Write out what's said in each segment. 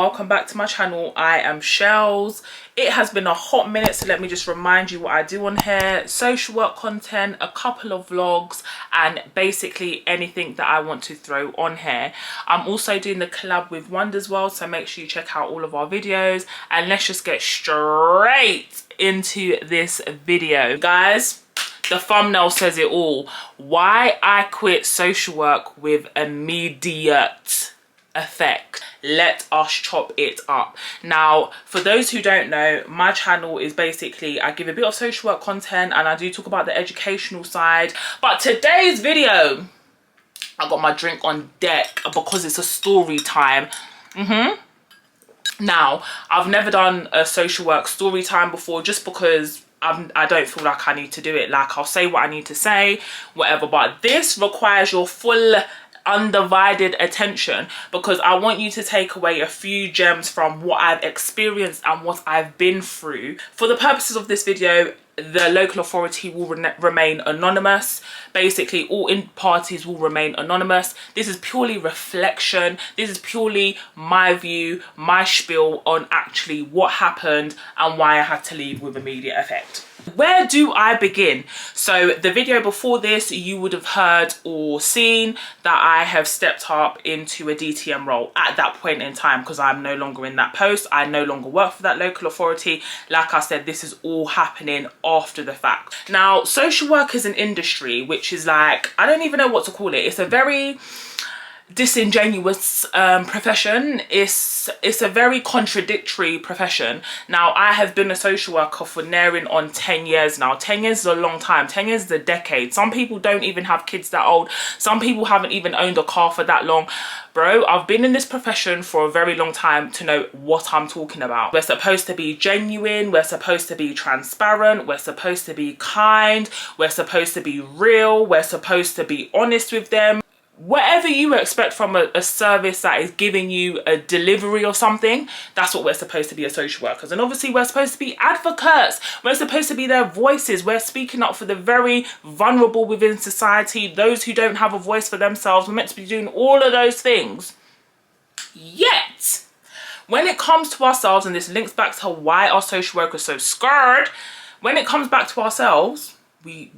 welcome back to my channel. I am Shells. It has been a hot minute, so let me just remind you what I do on here. Social work content, a couple of vlogs, and basically anything that I want to throw on here. I'm also doing the collab with Wonders World, so make sure you check out all of our videos, and let's just get straight into this video. Guys, the thumbnail says it all. Why I quit social work with immediate effect. Let us chop it up. Now, for those who don't know, my channel is basically, I give a bit of social work content and I do talk about the educational side. But today's video, I got my drink on deck because it's a story time. Now, I've never done a social work story time before, just because I don't feel like I need to do it. Like, I'll say what I need to say, whatever, but this requires your full undivided attention, because I want you to take away a few gems from what I've experienced and what I've been through. For the purposes of this video, the local authority will remain anonymous. Basically, all in parties will remain anonymous. This is purely reflection. This is purely my view, my spiel on actually what happened and why I had to leave with immediate effect. Where do I begin? So the video before this, you would have heard or seen that I have stepped up into a DTM role at that point in time, because I'm no longer in that post. I no longer work for that local authority. Like I said, this is all happening after the fact. Now, social work is an industry which is like, I don't even know what to call it. It's a very disingenuous profession. It's a very contradictory profession. Now, I have been a social worker for nearing on 10 years now. 10 years is a long time. 10 years is a decade. Some people don't even have kids that old. Some people haven't even owned a car for that long. Bro, I've been in this profession for a very long time to know what I'm talking about. We're supposed to be genuine. We're supposed to be transparent. We're supposed to be kind. We're supposed to be real. We're supposed to be honest with them. Whatever you expect from a service that is giving you a delivery or something, that's what we're supposed to be as social workers. And obviously we're supposed to be advocates. We're supposed to be their voices. We're speaking up for the very vulnerable within society, those who don't have a voice for themselves. We're meant to be doing all of those things. Yet, when it comes to ourselves, and this links back to why our social workers are so scared, when it comes back to ourselves, we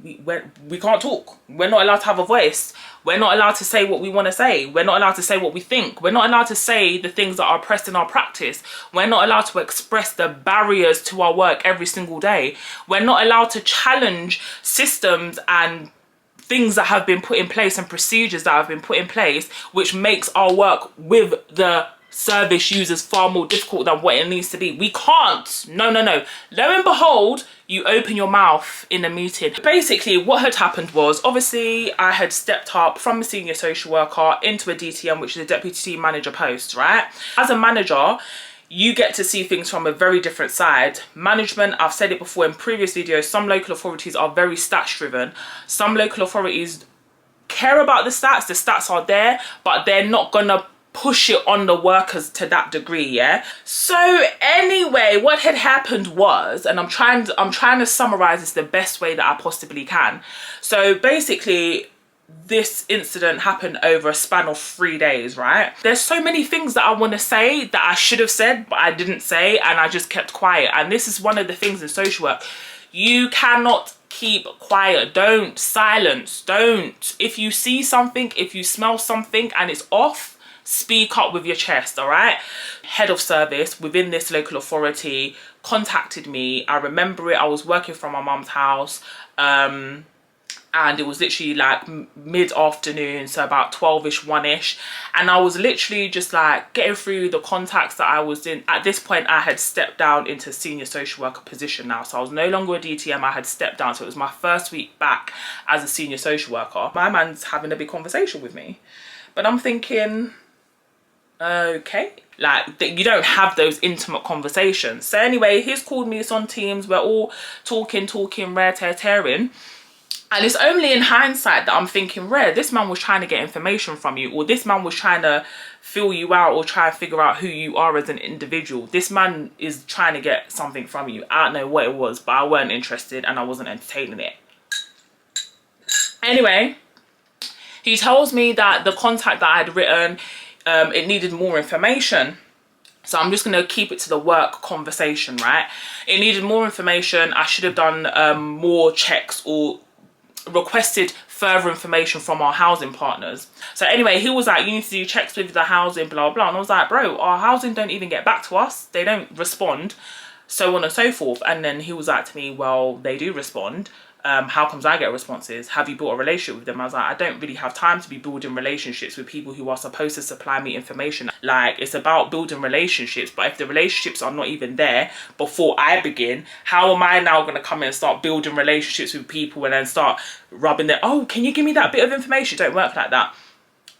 can't talk. We're not allowed to have a voice. We're not allowed to say what we want to say. We're not allowed to say what we think. We're not allowed to say the things that are oppressed in our practice. We're not allowed to express the barriers to our work every single day. We're not allowed to challenge systems and things that have been put in place and procedures that have been put in place, which makes our work with the service users far more difficult than what it needs to be. We can't. No. Lo and behold, you open your mouth in a meeting. Basically, what had happened was, obviously, I had stepped up from a senior social worker into a DTM, which is a deputy team manager post, right? As a manager, you get to see things from a very different side. Management, I've said it before in previous videos, some local authorities are very stats driven. Some local authorities care about the stats are there, but they're not gonna push it on the workers to that degree. Yeah, so anyway, what had happened was, and I'm trying to summarize this the best way that I possibly can. So basically, this incident happened over a span of 3 days, right? There's so many things that I want to say that I should have said, but I didn't say, and I just kept quiet. And this is one of the things in social work. You cannot keep quiet. Don't silence. Don't. If you see something, if you smell something and it's off, speak up with your chest. All right. Head of service within this local authority contacted me. I remember it. I was working from my mum's house, and it was literally like mid-afternoon, so about 12ish, 1ish, and I was literally just like getting through the contacts that I was in. At this point, I had stepped down into senior social worker position now, so I was no longer a DTM. I had stepped down, so it was my first week back as a senior social worker. My man's having a big conversation with me, but I'm thinking, okay, like you don't have those intimate conversations. So anyway, he's called me. It's on Teams. We're all talking, rare tearing. And it's only in hindsight that I'm thinking, rare, this man was trying to get information from you, or this man was trying to feel you out or try and figure out who you are as an individual. This man is trying to get something from you. I don't know what it was, but I weren't interested and I wasn't entertaining it. Anyway, he tells me that the contact that I had written, it needed more information. So I'm just going to keep it to the work conversation, right? It needed more information. I should have done more checks or requested further information from our housing partners. So anyway, he was like, you need to do checks with the housing, blah, blah. And I was like, bro, our housing don't even get back to us. They don't respond, so on and so forth. And then he was like to me, well, they do respond. How comes I get responses? Have you built a relationship with them? I was like, I don't really have time to be building relationships with people who are supposed to supply me information. Like, it's about building relationships, but if the relationships are not even there before I begin, how am I now going to come in and start building relationships with people and then start rubbing their, oh, can you give me that bit of information? It don't work like that.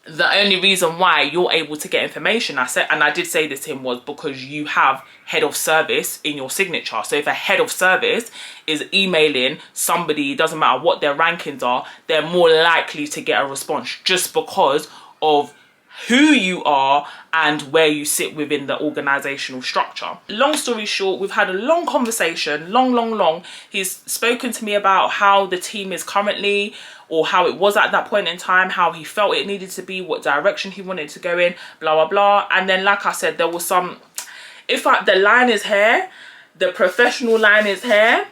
The only reason why you're able to get information, I said, and I did say this to him, was because you have head of service in your signature. So if a head of service is emailing somebody, doesn't matter what their rankings are, they're more likely to get a response just because of who you are and where you sit within the organizational structure. Long story short, we've had a long conversation, long. He's spoken to me about how the team is currently, or how it was at that point in time, how he felt it needed to be, what direction he wanted to go in, blah, blah, blah. And then, like I said, there was some, the line is here, the professional line is here,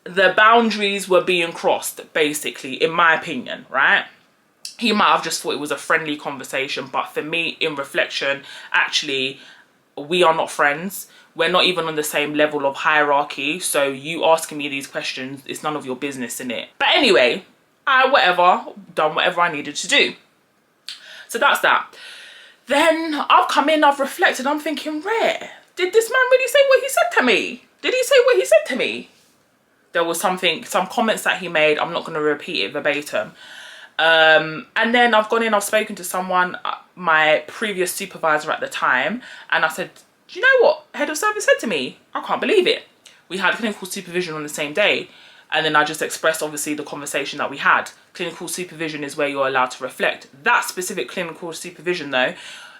the boundaries were being crossed, basically, in my opinion, right? He might have just thought it was a friendly conversation, but for me, in reflection, actually, we are not friends. We're not even on the same level of hierarchy. So you asking me these questions, it's none of your business, innit? But anyway, done whatever I needed to do. So that's that. Then I've come in, I've reflected, I'm thinking, rare, did this man really say what he said to me? Did he say what he said to me? There was some comments that he made, I'm not going to repeat it verbatim. And then I've gone in, I've spoken to someone, my previous supervisor at the time, and I said, do you know what head of service said to me? I can't believe it. We had clinical supervision on the same day. And then I just expressed, obviously, the conversation that we had. Clinical supervision is where you're allowed to reflect. That specific clinical supervision, though,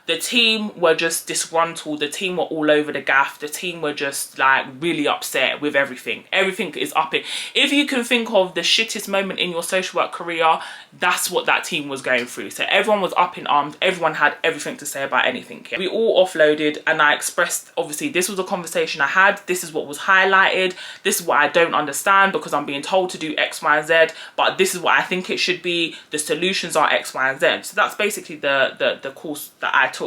the team were just disgruntled. The team were all over the gaff. The team were just like really upset with everything. Everything is up in. If you can think of the shittest moment in your social work career, that's what that team was going through. So everyone was up in arms. Everyone had everything to say about anything. We all offloaded, and I expressed, obviously, this was a conversation I had. This is what was highlighted. This is what I don't understand because I'm being told to do X, Y, and Z, but this is what I think it should be. The solutions are X, Y, and Z. So that's basically the course that I took.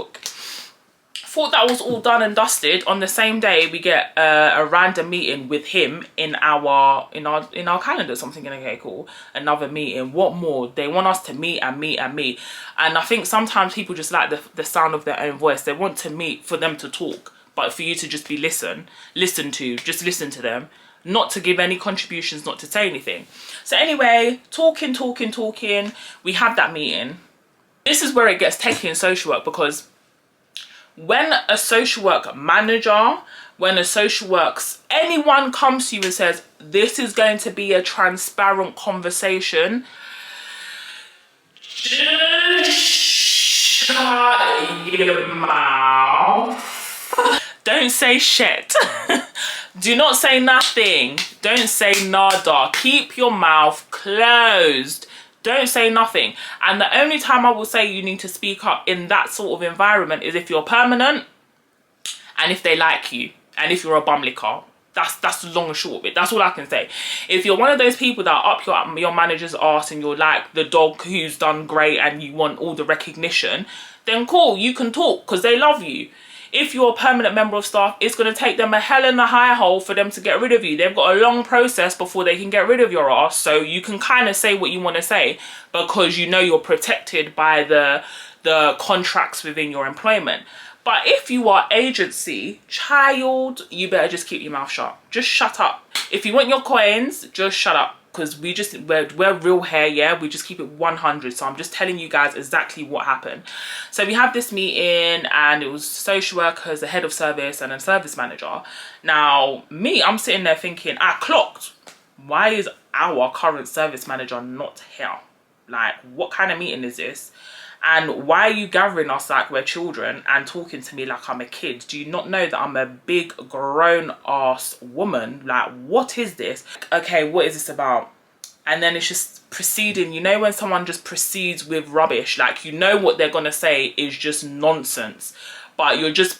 Thought that was all done and dusted. On the same day, we get a random meeting with him in our calendar. So I'm thinking, okay, cool, another meeting. What more? They want us to meet and meet and meet. And I think sometimes people just like the sound of their own voice. They want to meet for them to talk, but for you to just be listen to them, not to give any contributions, not to say anything. So anyway, talking. We have that meeting. This is where it gets techie in social work, because when a social work manager, when a social works, anyone comes to you and says, this is going to be a transparent conversation, just shut your mouth. Don't say shit. Do not say nothing. Don't say nada. Keep your mouth closed. Don't say nothing. And the only time I will say you need to speak up in that sort of environment is if you're permanent and if they like you and if you're a bum licker. That's the long and short of it. That's all I can say. If you're one of those people that are up your manager's arse and you're like the dog who's done great and you want all the recognition, then cool, you can talk because they love you. If you're a permanent member of staff, it's going to take them a hell in a high hole for them to get rid of you. They've got a long process before they can get rid of your ass. So you can kind of say what you want to say because you know you're protected by the contracts within your employment. But if you are agency, child, you better just keep your mouth shut. Just shut up. If you want your coins, just shut up. Because we're real here, yeah? We just keep it 100. So I'm just telling you guys exactly what happened. So we have this meeting and it was social workers, the head of service and a service manager. Now, I'm sitting there thinking, I clocked. Why is our current service manager not here? Like, what kind of meeting is this? And why are you gathering us like we're children and talking to me like I'm a kid? Do you not know that I'm a big grown ass woman? Like, what is this? Okay, what is this about? And then it's just proceeding. You know when someone just proceeds with rubbish, like you know what they're gonna say is just nonsense, but you're just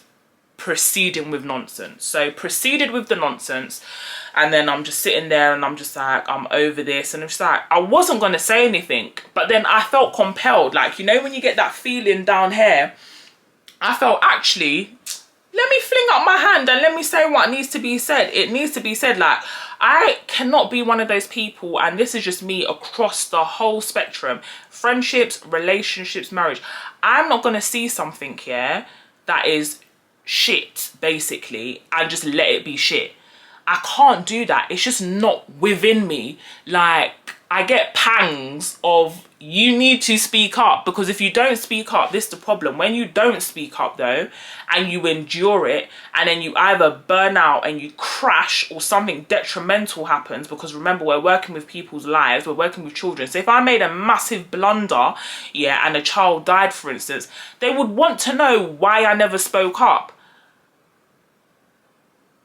proceeding with nonsense. So proceeded with the nonsense, and then I'm just sitting there and I'm just like, I'm over this, and I'm just like, I wasn't going to say anything, but then I felt compelled, like, you know, when you get that feeling down here, I felt, actually, let me fling up my hand and let me say what needs to be said. It needs to be said. Like, I cannot be one of those people, and this is just me across the whole spectrum, friendships, relationships, marriage. I'm not going to see something here that is shit, basically, and just let it be shit. I can't do that. It's just not within me. Like, I get pangs of, you need to speak up, because if you don't speak up, this is the problem. When you don't speak up though, and you endure it, and then you either burn out and you crash, or something detrimental happens, because remember, we're working with people's lives, we're working with children. So if I made a massive blunder, yeah, and a child died, for instance, they would want to know why I never spoke up.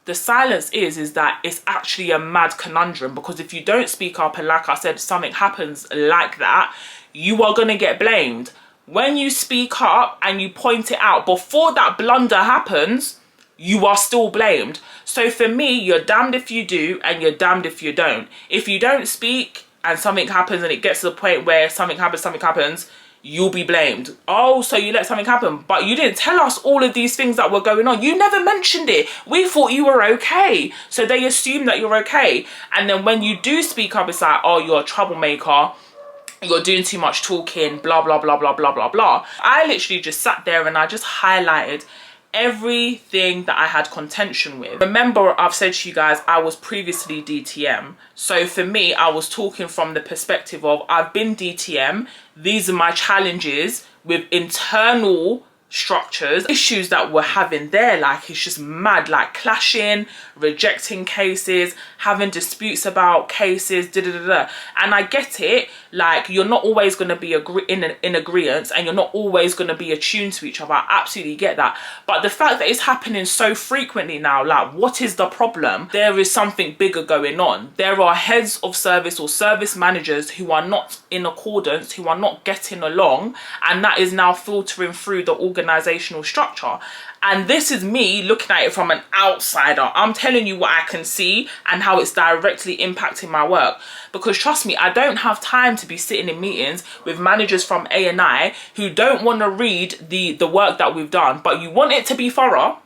The silence is that it's actually a mad conundrum, because if you don't speak up, and like I said, something happens like that, you are going to get blamed. When you speak up and you point it out before that blunder happens, you are still blamed. So for me, you're damned if you do and you're damned if you don't. If you don't speak and something happens and it gets to the point where something happens, you'll be blamed. Oh, so you let something happen, but you didn't tell us all of these things that were going on. You never mentioned it. We thought you were okay. So they assume that you're okay. And then when you do speak up, it's like, oh, you're a troublemaker. You're doing too much talking, blah, blah, blah, blah, blah, blah, blah. I literally just sat there and I just highlighted everything that I had contention with. Remember, I've said to you guys, I was previously DTM. So for me, I was talking from the perspective of, I've been DTM. These are my challenges with internal structures, issues that we're having there. Like, it's just mad, like clashing, rejecting cases, having disputes about cases, and I get it. Like, you're not always going to be in agreement, and you're not always going to be attuned to each other. I absolutely get that. But the fact that it's happening so frequently now, like, what is the problem? There is something bigger going on. There are heads of service or service managers who are not in accordance, who are not getting along, and that is now filtering through the organizational structure. And this is me looking at it from an outsider. I'm telling you what I can see and how it's directly impacting my work. Because trust me, I don't have time to be sitting in meetings with managers from A&I who don't want to read the work that we've done, but you want it to be thorough.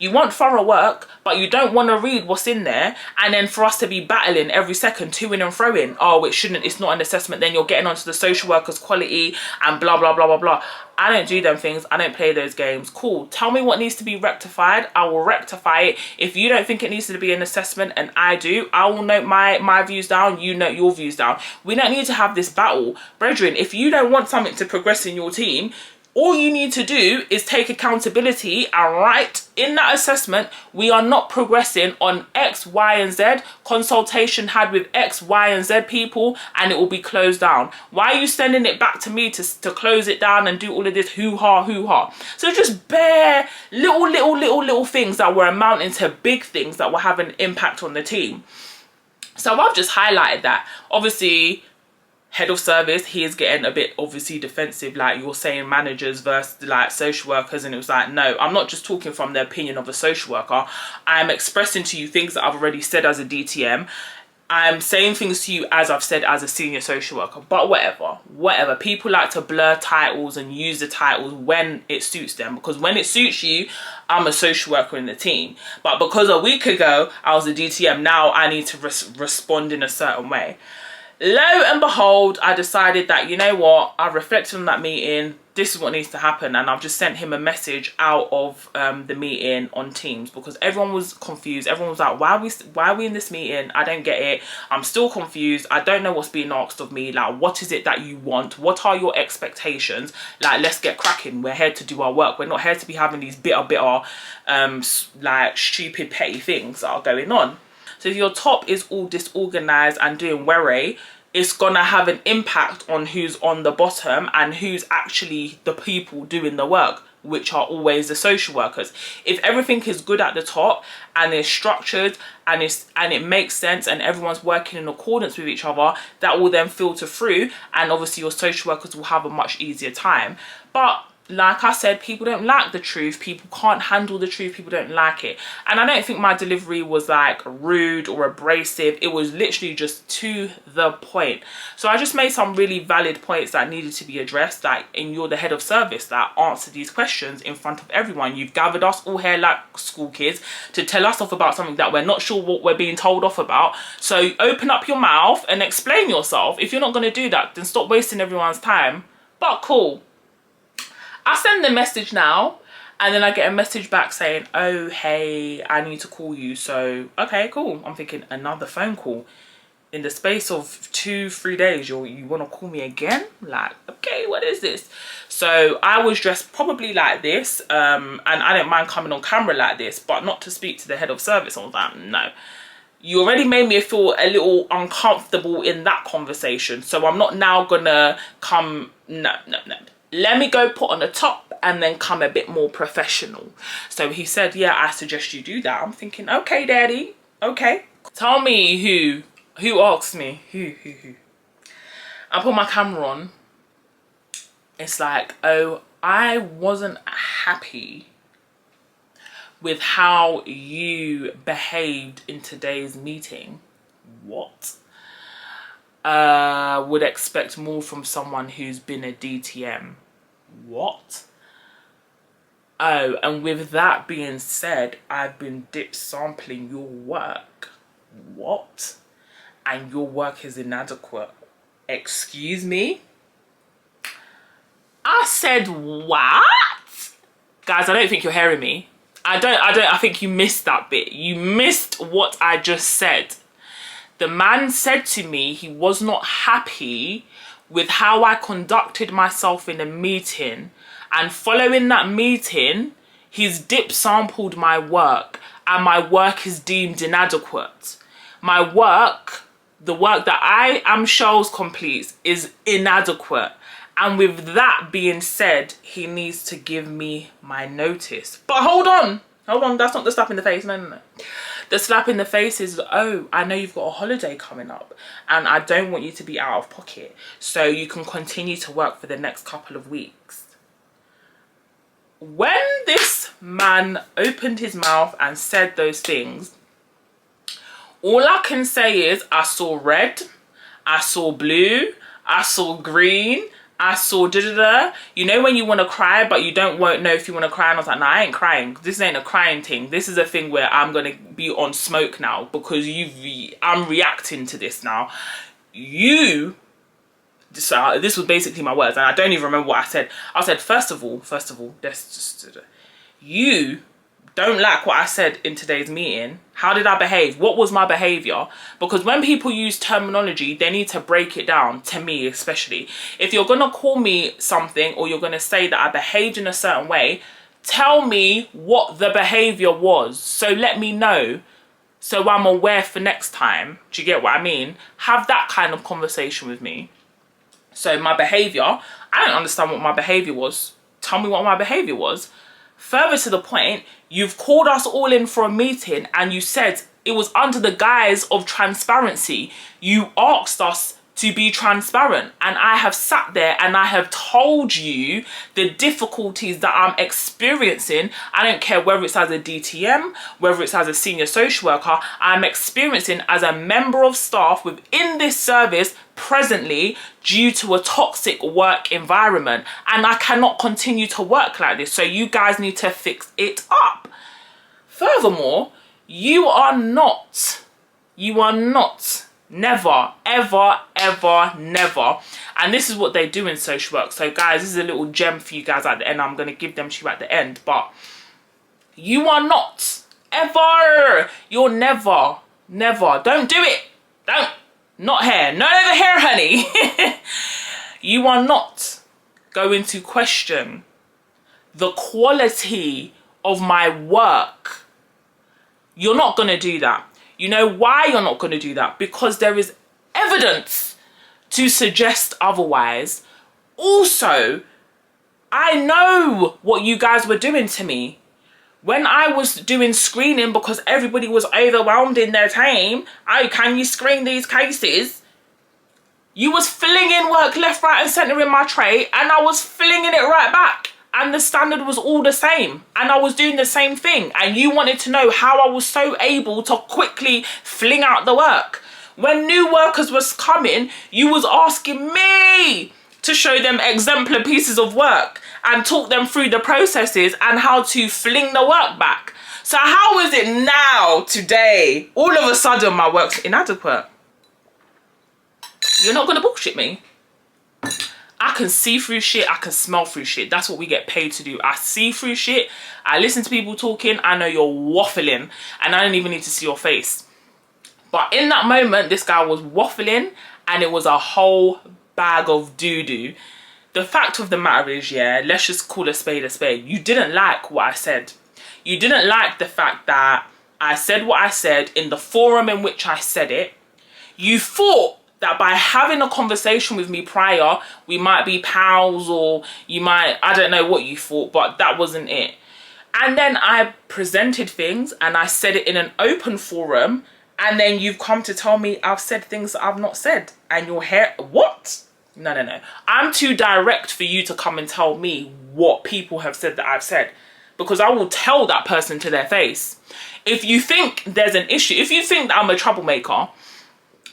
You want thorough work, but you don't want to read what's in there, and then for us to be battling every second, to-ing and fro-ing. Oh, it's not an assessment, then you're getting onto the social worker's quality and blah, blah, blah, blah, blah. I don't do them things. I don't play those games. Cool. Tell me what needs to be rectified. I will rectify it. If you don't think it needs to be an assessment and I do, I will note my views down. You note your views down. We don't need to have this battle. Brethren, if you don't want something to progress in your team, all you need to do is take accountability and write in that assessment, we are not progressing on X, Y, and Z. Consultation had with X, Y, and Z people, and it will be closed down. Why are you sending it back to me to close it down and do all of this hoo-ha, hoo-ha? So just bare little things that were amounting to big things that were having an impact on the team. So I've just highlighted that. Obviously, head of service, he is getting a bit obviously defensive, like you're saying managers versus like social workers, and it was like, no, I'm not just talking from the opinion of a social worker. I'm expressing to you things that I've already said as a DTM. I'm saying things to you as I've said as a senior social worker. But whatever, people like to blur titles and use the titles when it suits them, because when it suits you, I'm a social worker in the team. But because a week ago I was a DTM, now I need to respond in a certain way. Lo and behold, I decided that, you know what, I've reflected on that meeting, this is what needs to happen, and I've just sent him a message out of the meeting on Teams, because everyone was confused. Everyone was like, why are we in this meeting? I don't get it. I'm still confused. I don't know what's being asked of me. Like, what is it that you want? What are your expectations? Like, let's get cracking. We're here to do our work. We're not here to be having these bitter like stupid petty things that are going on. So if your top is all disorganized and doing worry, it's gonna have an impact on who's on the bottom and who's actually the people doing the work, which are always the social workers. If everything is good at the top and it's structured and it makes sense and everyone's working in accordance with each other, that will then filter through, and obviously your social workers will have a much easier time. But like I said, people don't like the truth. People can't handle the truth. People don't like it. And I don't think my delivery was like rude or abrasive. It was literally just to the point. So I just made some really valid points that needed to be addressed. Like, and you're the head of service that answered these questions in front of everyone. You've gathered us all here like school kids to tell us off about something that we're not sure what we're being told off about. So open up your mouth and explain yourself. If you're not going to do that, then stop wasting everyone's time. But cool. I send the message now, and then I get a message back saying, oh, hey, I need to call you. So, okay, cool. I'm thinking another phone call. In the space of 2-3 days, you want to call me again? Like, okay, what is this? So I was dressed probably like this, and I don't mind coming on camera like this, but not to speak to the head of service all that. No. You already made me feel a little uncomfortable in that conversation. So I'm not now gonna come, no. Let me go put on the top and then come a bit more professional. So he said, yeah, I suggest you do that. I'm thinking, okay, daddy, okay. Tell me who asked me, who. I put my camera on. It's like, oh, I wasn't happy with how you behaved in today's meeting. What? Would expect more from someone who's been a DTM. What? Oh, and with that being said, I've been dip sampling your work. What? And your work is inadequate. Excuse me? I said, what? Guys, I don't think you're hearing me. I think you missed that bit. You missed what I just said. The man said to me he was not happy with how I conducted myself in a meeting, and following that meeting, he's dip sampled my work, and my work is deemed inadequate. My work, the work that I am Charles completes, is inadequate. And with that being said, he needs to give me my notice. But hold on, that's not the slap in the face, no. The slap in the face is, oh, I know you've got a holiday coming up and I don't want you to be out of pocket, so you can continue to work for the next couple of weeks. When this man opened his mouth and said those things, all I can say is I saw red, I saw blue, I saw green, I saw da-da-da. You know when you want to cry but you don't know if you want to cry, and I was like, no, I ain't crying. This ain't a crying thing. This is a thing where I'm going to be on smoke now because I'm reacting to this now. So this was basically my words, and I don't even remember what I said. I said, first of all, let's just, you don't like what I said in today's meeting. How did I behave? What was my behavior? Because when people use terminology, they need to break it down, to me especially. If you're going to call me something, or you're going to say that I behaved in a certain way, tell me what the behavior was. So let me know, so I'm aware for next time. Do you get what I mean? Have that kind of conversation with me. So my behavior, I don't understand what my behavior was. Tell me what my behavior was. Further to the point, you've called us all in for a meeting and you said it was under the guise of transparency. You asked us to be transparent, and I have sat there and I have told you the difficulties that I'm experiencing. I don't care whether it's as a DTM, whether it's as a senior social worker, I'm experiencing as a member of staff within this service presently due to a toxic work environment, and I cannot continue to work like this, so you guys need to fix it up. Furthermore, you are not, never, ever, ever, never. And this is what they do in social work. So guys, this is a little gem for you guys at the end. I'm going to give them to you at the end. But you are not, ever, you're never, don't do it. Don't, not here. Not over here, honey. You are not going to question the quality of my work. You're not going to do that. You know why you're not going to do that? Because there is evidence to suggest otherwise. Also, I know what you guys were doing to me. When I was doing screening, because everybody was overwhelmed in their time, oh, can you screen these cases? You was filling in work left, right and centre in my tray, and I was filling in it right back. and the standard was all the same, and I was doing the same thing, and you wanted to know how I was so able to quickly fling out the work. When new workers was coming, you was asking me to show them exemplar pieces of work and talk them through the processes and how to fling the work back. So how is it now, today, all of a sudden my work's inadequate? You're not gonna bullshit me. I can see through shit, I can smell through shit. That's what we get paid to do. I see through shit, I listen to people talking, I know you're waffling, and I don't even need to see your face. But in that moment, this guy was waffling, and it was a whole bag of doo-doo. The fact of the matter is, yeah, let's just call a spade a spade. You didn't like what I said. You didn't like the fact that I said what I said in the forum in which I said it. You thought that by having a conversation with me prior, we might be pals, or you might, I don't know what you thought, but that wasn't it. And then I presented things and I said it in an open forum, and then you've come to tell me I've said things that I've not said, and your hair, what? No, no, no. I'm too direct for you to come and tell me what people have said that I've said, because I will tell that person to their face. If you think there's an issue, if you think that I'm a troublemaker,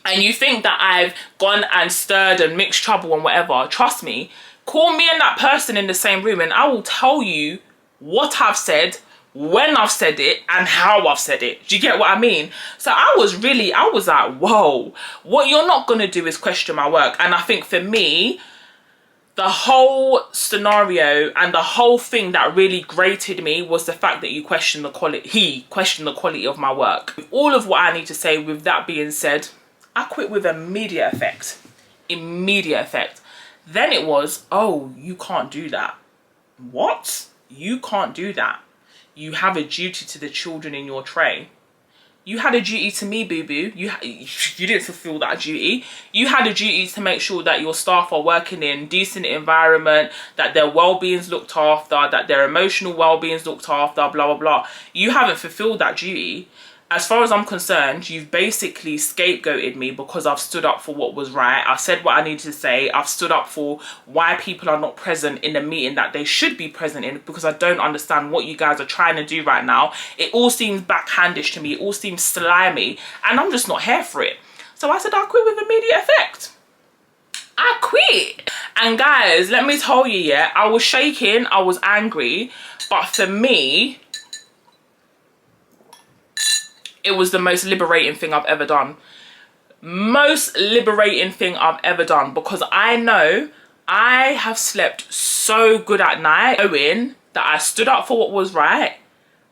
and you think that I've gone and stirred and mixed trouble and whatever, trust me, call me and that person in the same room and I will tell you what I've said, when I've said it, and how I've said it. Do you get what I mean? So I was like, whoa, what you're not gonna do is question my work. And I think for me, the whole scenario and the whole thing that really grated me was the fact that you questioned the quality, he questioned the quality of my work. All of what I need to say, with that being said, I quit with immediate effect. Immediate effect. Then it was, oh, you can't do that. What? You can't do that. You have a duty to the children in your tray. You had a duty to me, boo-boo. You didn't fulfill that duty. You had a duty to make sure that your staff are working in decent environment, that their well-being's looked after, that their emotional well-being's looked after, blah, blah, blah. You haven't fulfilled that duty. As far as I'm concerned, you've basically scapegoated me because I've stood up for what was right. I said what I needed to say. I've stood up for why people are not present in a meeting that they should be present in, because I don't understand what you guys are trying to do right now. It all seems backhandish to me. It all seems slimy, and I'm just not here for it. So I said I quit with immediate effect. I quit. And guys, let me tell you, yeah, I was shaking, I was angry, but for me, it was the most liberating thing I've ever done. Most liberating thing I've ever done, because I know I have slept so good at night knowing that I stood up for what was right.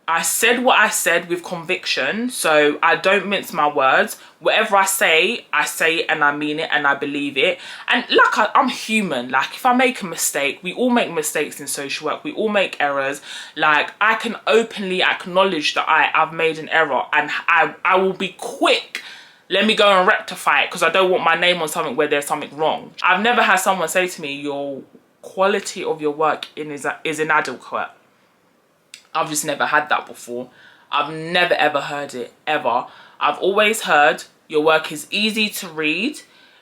I said what I said with conviction, so I don't mince my words. Whatever I say it and I mean it and I believe it. And like, I'm human. Like, if I make a mistake, we all make mistakes in social work. We all make errors. Like, I can openly acknowledge that I've made an error, and I will be quick. Let me go and rectify it, because I don't want my name on something where there's something wrong. I've never had someone say to me, your quality of your work is inadequate. I've just never had that before. I've never ever heard it, ever. I've always heard your work is easy to read,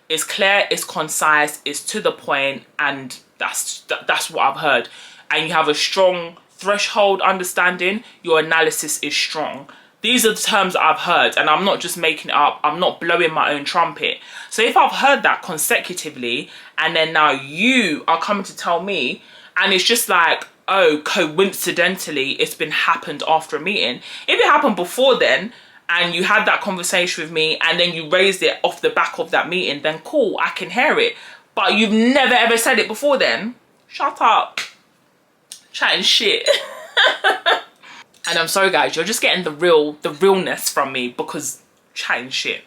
it's clear, it's concise, it's to the point, and that's what I've heard. And you have a strong threshold understanding, your analysis is strong. These are the terms that I've heard, and I'm not just making it up, I'm not blowing my own trumpet. So if I've heard that consecutively, and then now you are coming to tell me, and it's just like, oh, coincidentally, it's been happened after a meeting. If it happened before then, and you had that conversation with me, and then you raised it off the back of that meeting, then cool, I can hear it. But you've never ever said it before then. Shut up. Chatting shit. And I'm sorry guys, you're just getting the realness from me, because chatting shit.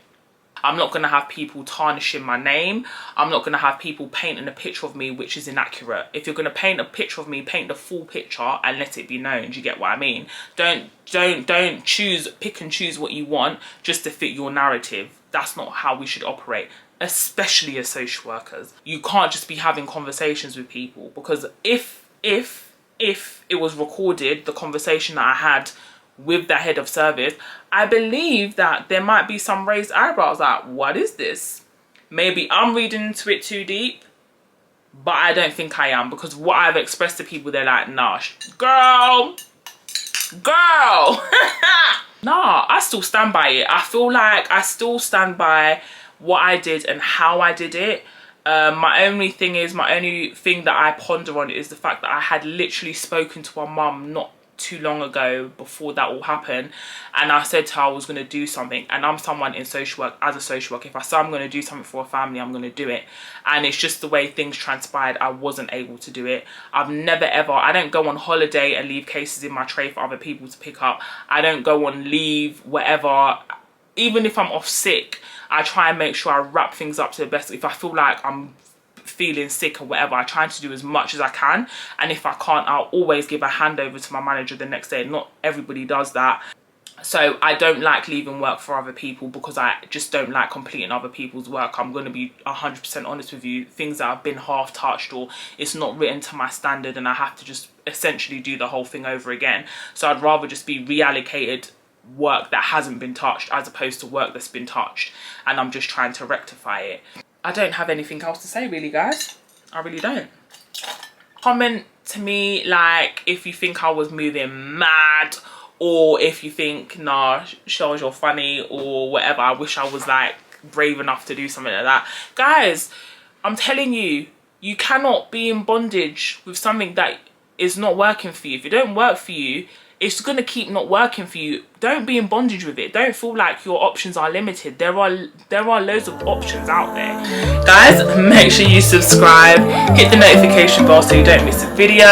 I'm not going to have people tarnishing my name. I'm not going to have people painting a picture of me which is inaccurate. If you're going to paint a picture of me, paint the full picture and let it be known. Do you get what I mean? Don't pick and choose what you want just to fit your narrative. That's not how we should operate, especially as social workers. You can't just be having conversations with people, because if it was recorded, the conversation that I had with the head of service, I believe that there might be some raised eyebrows like, what is this? Maybe I'm reading into it too deep. but I don't think I am, because what I've expressed to people, they're like, nah, girl. Nah, I still stand by it. I feel like I still stand by what I did and how I did it. My only thing that I ponder on is the fact that I had literally spoken to my mum not too long ago before that all happened, and I said to her I was going to do something, and I'm someone in social work, as a social worker, if I say I'm going to do something for a family, I'm going to do it. And it's just the way things transpired, I wasn't able to do it. I've never ever, I don't go on holiday and leave cases in my tray for other people to pick up. I don't go on leave, whatever. Even if I'm off sick, I try and make sure I wrap things up to the best. If I feel like I'm feeling sick or whatever, I try to do as much as I can, and if I can't, I'll always give a handover to my manager the next day. Not everybody does that, so I don't like leaving work for other people, because I just don't like completing other people's work. I'm going to be 100% honest with you. Things that have been half touched, or it's not written to my standard, and I have to just essentially do the whole thing over again. So I'd rather just be reallocated work that hasn't been touched as opposed to work that's been touched, and I'm just trying to rectify it. I don't have anything else to say really, guys. I really don't. Comment to me, like, if you think I was moving mad, or if you think, nah, Charles, you're funny, or whatever. I wish I was like brave enough to do something like that. Guys, I'm telling you, you cannot be in bondage with something that is not working for you. If it don't work for you, it's gonna keep not working for you. Don't be in bondage with it. Don't feel like your options are limited. There are loads of options out there. Guys, make sure you subscribe, hit the notification bell so you don't miss a video.